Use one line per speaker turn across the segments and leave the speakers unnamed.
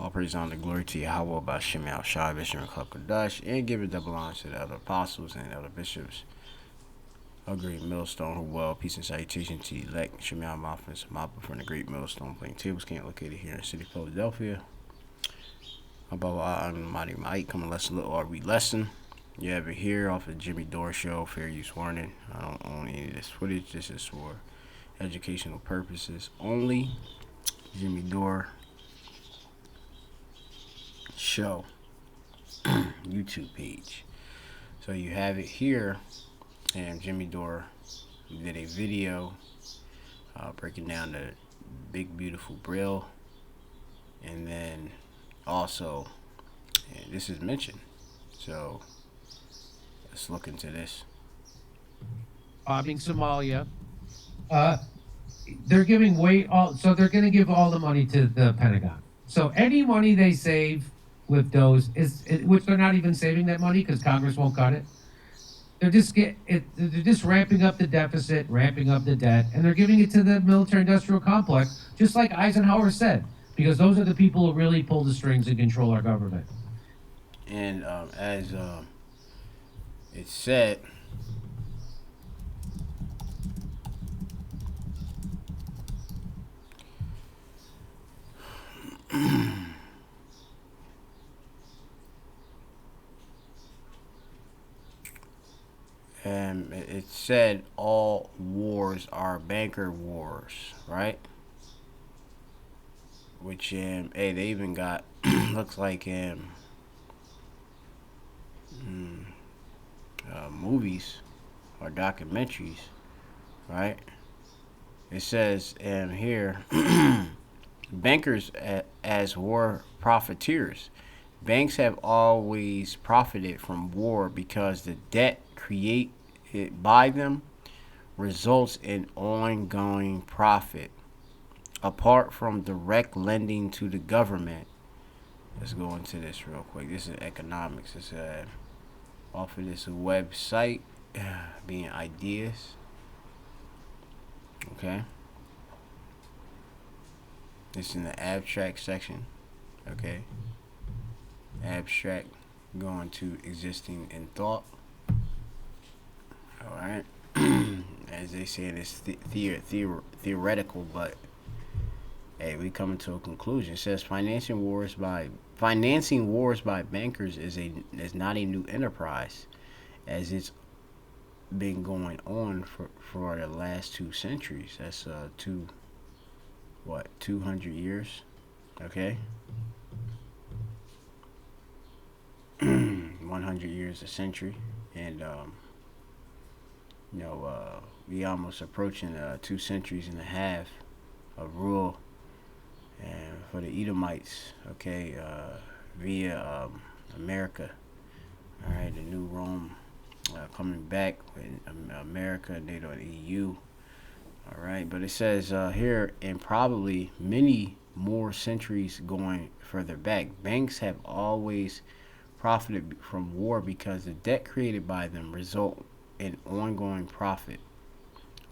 All praise honor glory to Yahweh by Shem Al Shai, Bishop and Kakadash, and give a double honor to the other apostles and other bishops. A great millstone who well, peace and salutation to the elect. Shem Al Mafis, Mappa from the great millstone playing tables camp located here in the city of Philadelphia. Above all, I'm Mighty Mike, coming lesson little RB lesson. You have it here off of Jimmy Dore show, fair use warning. I don't own any of this footage. This is for educational purposes only. Jimmy Dore show YouTube page. So you have it here, and Jimmy Dore did a video breaking down the big beautiful Braille, and then also this is mentioned. So let's look into this.
Bombing Somalia. They're giving so they're going to give all the money to the Pentagon. So any money they save with those which they're not even saving that money because Congress won't cut it. They're just ramping up the deficit, ramping up the debt, and they're giving it to the military-industrial complex, just like Eisenhower said, because those are the people who really pull the strings and control our government.
And as it said, it said all wars are banker wars, right? Which hey, they even got looks like movies or documentaries, right? It says here bankers as war profiteers. Banks have always profited from war because the debt created by them results in ongoing profit. Apart from direct lending to the government, let's go into this real quick. This is economics. It's off of this website, being ideas. Okay. This is in the abstract section. Okay. Abstract going to existing in thought. All right. As they say, it's theoretical, but hey, we coming to a conclusion. It says financing wars by bankers is not a new enterprise, as it's been going on for the last 2 centuries. That's 200 years. Okay. 100 years a century, and we almost approaching 2 centuries and a half of rule, and for the Edomites, okay, via America. All right, the new Rome coming back with America, NATO, and EU. All right, but it says here, and probably many more centuries going further back, banks have always profited from war because the debt created by them result in ongoing profit.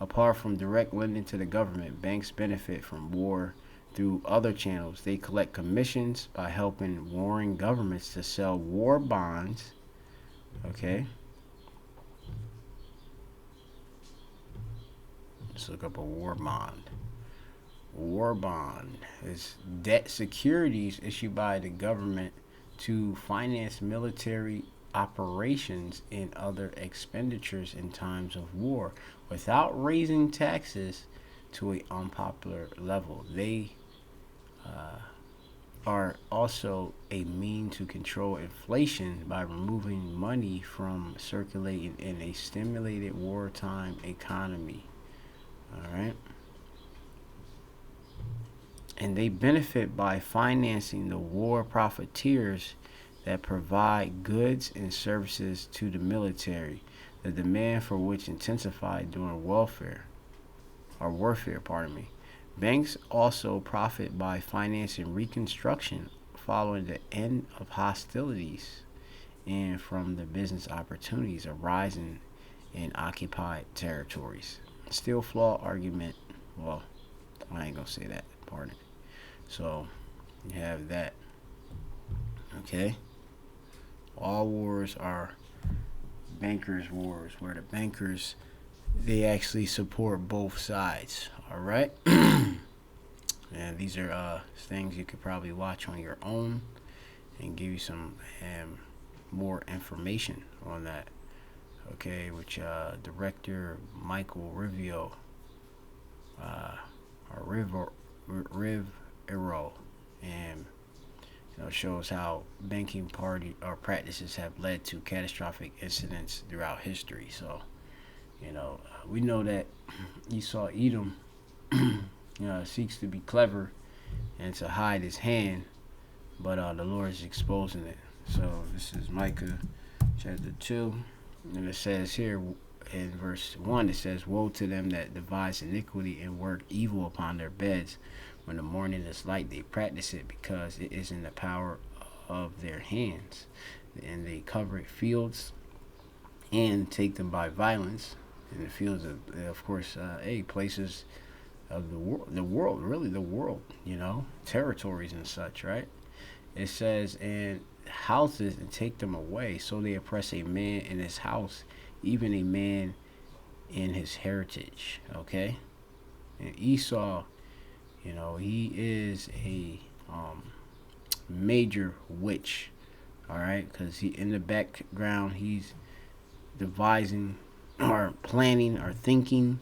Apart from direct lending to the government, banks benefit from war through other channels. They collect commissions by helping warring governments to sell war bonds. Okay. Let's look up a war bond. War bond is debt securities issued by the government to finance military operations and other expenditures in times of war without raising taxes to an unpopular level. They are also a mean to control inflation by removing money from circulating in a stimulated wartime economy. All right. And they benefit by financing the war profiteers that provide goods and services to the military, the demand for which intensified during warfare. Banks also profit by financing reconstruction following the end of hostilities and from the business opportunities arising in occupied territories. Still flawed argument. Well, I ain't gonna say that, pardon. So you have that. Okay, all wars are bankers' wars, where the bankers, they actually support both sides. All right, and these are things you could probably watch on your own and give you some more information on that. Okay, which director Michael Rivio, or Rivero, and shows how banking party or practices have led to catastrophic incidents throughout history. So we know that Esau Edom seeks to be clever and to hide his hand, but the Lord is exposing it. So this is Micah chapter 2, and it says here in verse 1, it says, "Woe to them that devise iniquity and work evil upon their beds. When the morning is light, they practice it, because it is in the power of their hands. And they cover fields and take them by violence." In the fields of course, places of the world, really the world, territories and such, right? It says, "And houses, and take them away. So they oppress a man in his house, even a man in his heritage." Okay? And Esau, he is a major witch, all right? Because he, in the background, he's devising or planning or thinking,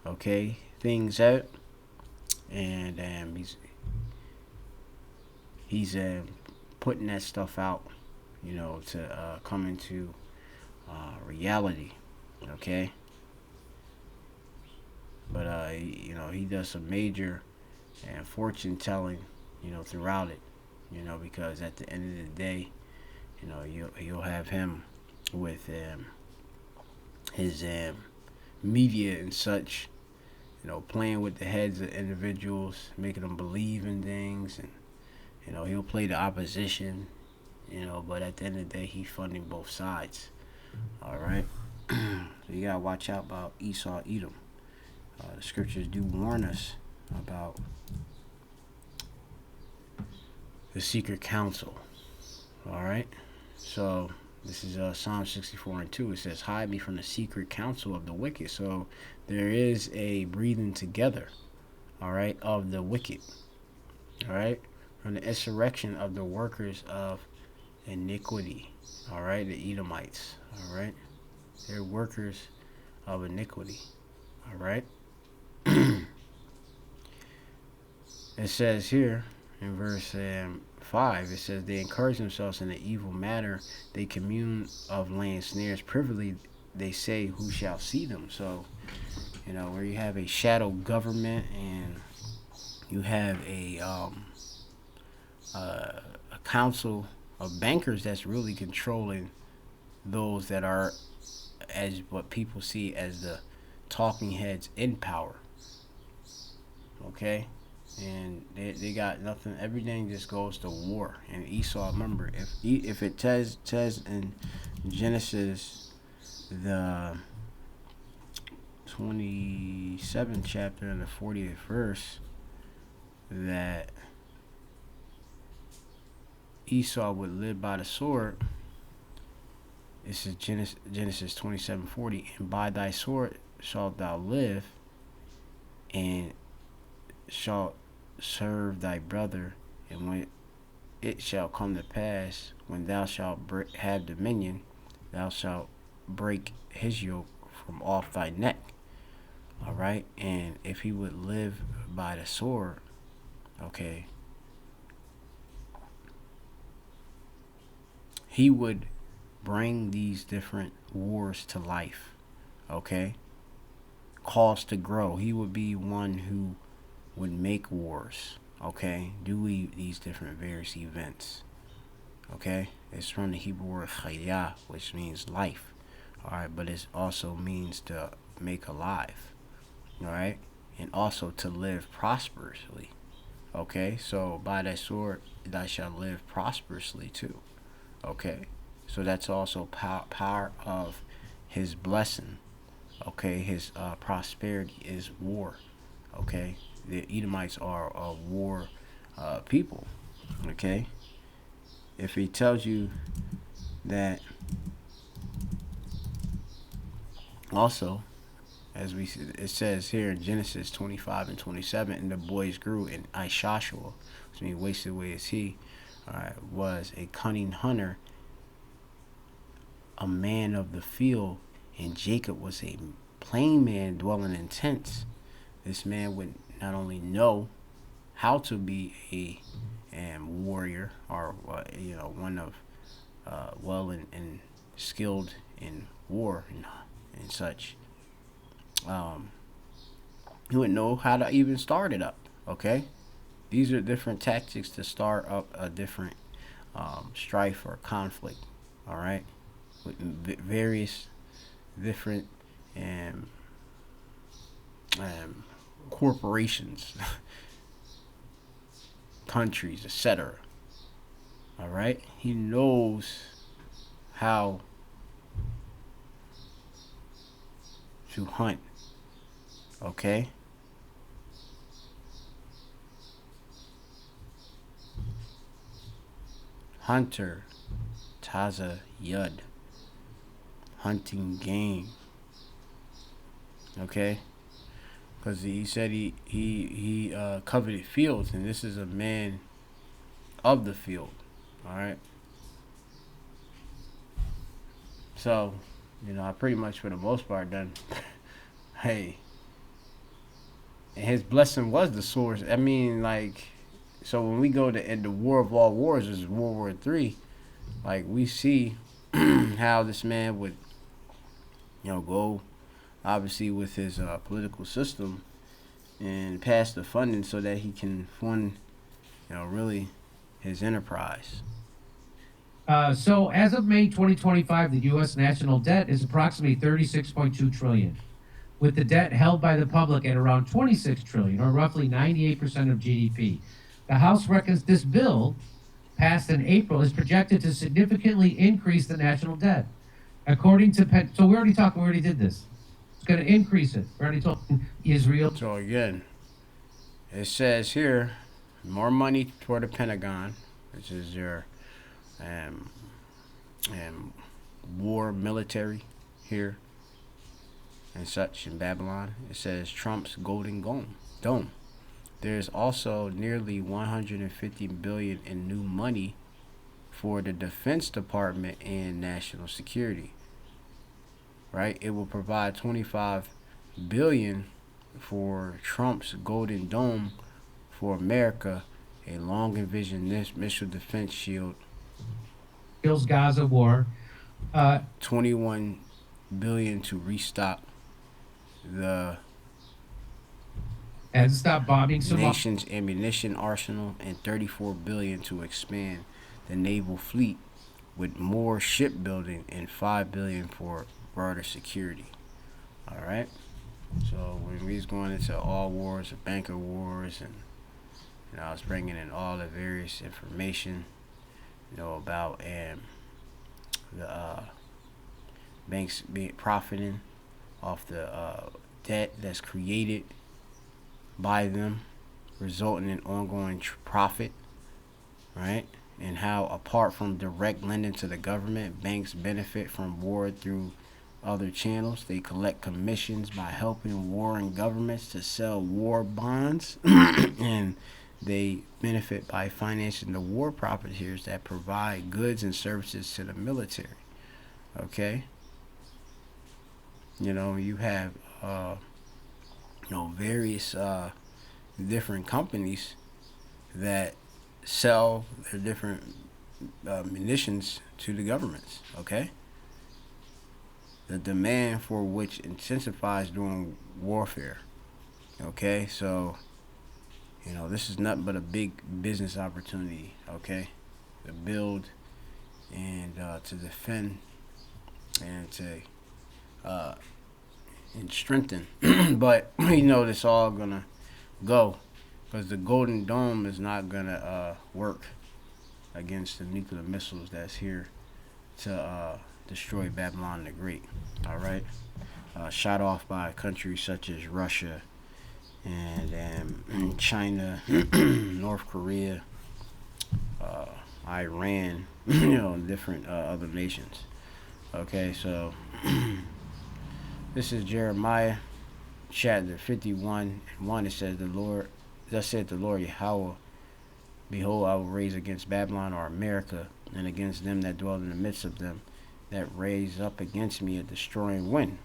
okay, things out. And he's putting that stuff out, to come into reality, okay? But he does some major and fortune telling, throughout it, because at the end of the day, you'll have him with his media and such, playing with the heads of individuals, making them believe in things, and he'll play the opposition, but at the end of the day, he's funding both sides. All right, so you gotta watch out about Esau Edom. The scriptures do warn us about the secret counsel. All right, so this is Psalm 64:2. It says, "Hide me from the secret counsel of the wicked." So there is a breathing together, all right, of the wicked, all right, from the insurrection of the workers of iniquity, all right, the Edomites, all right, they're workers of iniquity, all right. It says here in verse 5, it says, "They encourage themselves in an evil manner. They commune of laying snares privily. They say, who shall see them?" So, where you have a shadow government, and you have a council of bankers that's really controlling those that are, as what people see as the talking heads in power. Okay? And they got nothing. Everything just goes to war. And Esau, remember, if it says in Genesis, the 27th chapter and the 40th verse, that Esau would live by the sword. This is Genesis 27:40. "And by thy sword shalt thou live, and shalt serve thy brother, and when it shall come to pass, when thou shalt have dominion, thou shalt break his yoke from off thy neck." All right, and if he would live by the sword, okay, he would bring these different wars to life, okay, cause to grow. He would be one who would make wars, okay, do these different various events, okay. It's from the Hebrew word chaya, which means life, all right, but it also means to make alive, all right, and also to live prosperously, okay. So by that sword thou shalt live prosperously too, okay. So that's also power of his blessing, okay. His prosperity is war, okay. The Edomites are a war people, okay. if he tells you that also, as it says here in Genesis 25 and 27, and the boys grew, and Ishashua, which means wasted away as he, was a cunning hunter, a man of the field, and Jacob was a plain man dwelling in tents. This man would not only know how to be a warrior, or one of well and skilled in war and such. Um, he would know how to even start it up. Okay, these are different tactics to start up a different strife or conflict. All right, with various different um, um, corporations, countries, etc. All right, he knows how to hunt. Okay, hunter, Taza Yud, hunting game. Okay, because he said he coveted fields, and this is a man of the field. All right, so I pretty much for the most part done. Hey, and his blessing was the source. I mean, like, so when we go to the War of all wars, is World War III. Like, we see how this man would, go obviously with his political system and pass the funding so that he can fund, really his enterprise.
So as of May 2025, the U.S. national debt is approximately 36.2 trillion, with the debt held by the public at around 26 trillion, or roughly 98% of GDP. The House reckons this bill, passed in April, is projected to significantly increase the national debt. According to so we already did this. It's going to increase it. We already told Israel.
So again, it says here more money for the Pentagon, which is your um, war military here and such in Babylon. It says Trump's golden dome. There's also nearly 150 billion in new money for the Defense Department and national security. Right? It will provide 25 billion for Trump's golden dome for America, a long envisioned missile defense shield.
Gaza war.
21 billion to restock the
And stop bombing Somalia.
nation's ammunition arsenal, and 34 billion to expand the naval fleet with more shipbuilding, and 5 billion for broader security. All right. So when we was going into all wars, the banker wars, and I was bringing in all the various information, about the banks being profiting off the debt that's created by them, resulting in ongoing profit, right? And how, apart from direct lending to the government, banks benefit from war through other channels. They collect commissions by helping warring governments to sell war bonds, and they benefit by financing the war profiteers that provide goods and services to the military. Okay? You have various different companies that sell their different munitions to the governments. Okay, the demand for which intensifies during warfare. Okay, so this is nothing but a big business opportunity. Okay, to build and to defend and to and strengthen. But we know this all gonna go, because the Golden Dome is not gonna work against the nuclear missiles that's here to destroy Babylon the Great. All right, shot off by countries such as Russia and China, North Korea, Iran, and different other nations. Okay, so this is Jeremiah chapter 51 and 1. It says, "The Lord, thus said the Lord Yahweh, behold, I will raise against Babylon or America, and against them that dwell in the midst of them, that raise up against me a destroying wind."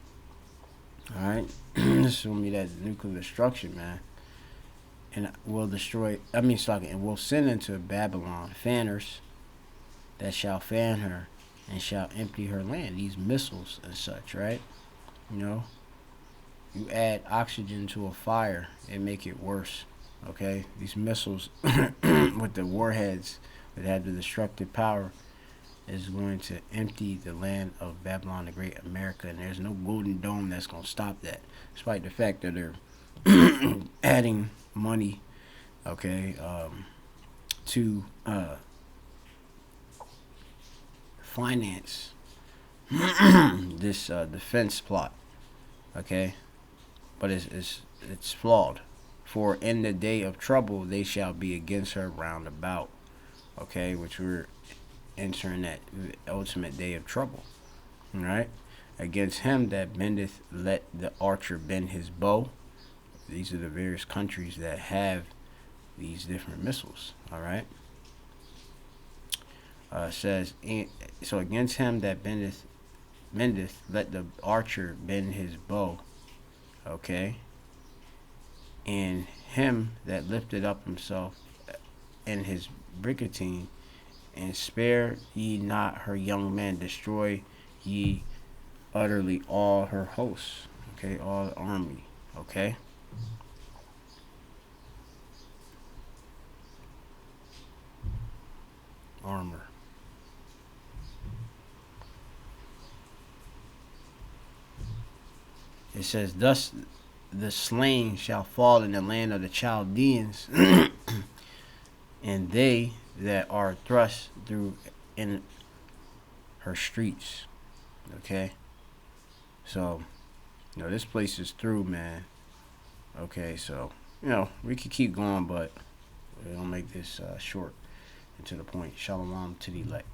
Alright? This will me that nuclear destruction, man. And will destroy, and will send into Babylon fanners that shall fan her and shall empty her land. These missiles and such, right? You know, you add oxygen to a fire and make it worse. Okay, these missiles with the warheads that have the destructive power is going to empty the land of Babylon the Great, America, and there's no golden dome that's going to stop that, despite the fact that they're adding money, okay, to finance this defense plot, okay, but it's flawed. For in the day of trouble they shall be against her round about, okay, which we're entering that ultimate day of trouble, right? Against him that bendeth, let the archer bend his bow. These are the various countries that have these different missiles, all right? Says, so against him that bendeth, let the archer bend his bow, okay? And him that lifted up himself in his brigantine, and spare ye not her young men, destroy ye utterly all her hosts, okay, all the army, okay. Armor. It says, thus the slain shall fall in the land of the Chaldeans, and they that are thrust through in her streets. Okay, so this place is through, man. Okay, so we could keep going, but we'll make this short and to the point. Shalom to the elect.